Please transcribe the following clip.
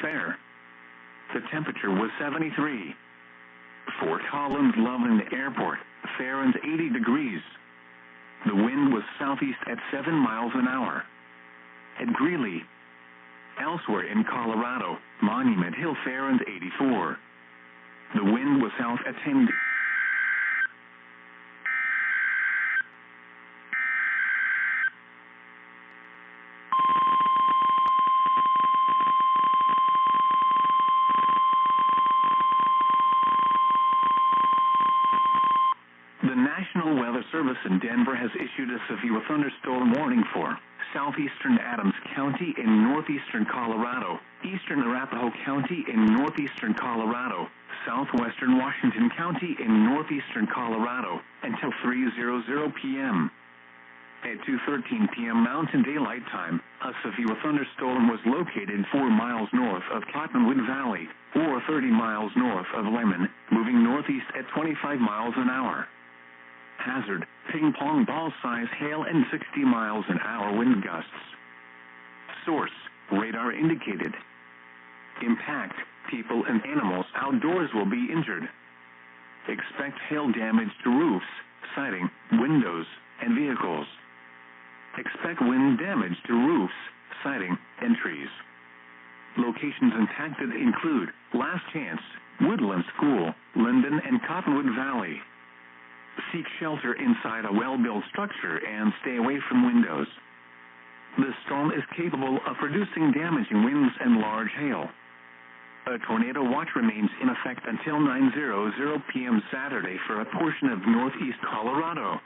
fair. The temperature was 73. Fort Collins Loveland Airport, fair and 80 degrees. The wind was southeast at 7 miles an hour. At Greeley. Elsewhere in Colorado, Monument Hill fair and 84. The wind was south at 10. The National Weather Service in Denver has issued a severe thunderstorm warning for southeastern Adams County in northeastern Colorado, eastern Arapahoe County in northeastern Colorado, southwestern Washington County in northeastern Colorado, until 3:00 p.m. At 2:13 p.m. Mountain Daylight Time, a severe thunderstorm was located 4 miles north of Cottonwood Valley, or 30 miles north of Limon, moving northeast at 25 miles an hour. Hazard, ping-pong ball-size hail and 60 miles an hour wind gusts. Source, radar indicated. Impact, people and animals outdoors will be injured. Expect hail damage to roofs, siding, windows, and vehicles. Expect wind damage to roofs, siding, and trees. Locations impacted include Last Chance, Woodlin School, Lindon, and Cottonwood Valley. Seek shelter inside a well-built structure and stay away from windows. The storm is capable of producing damaging winds and large hail. A tornado watch remains in effect until 9:00 p.m. Saturday for a portion of northeast Colorado.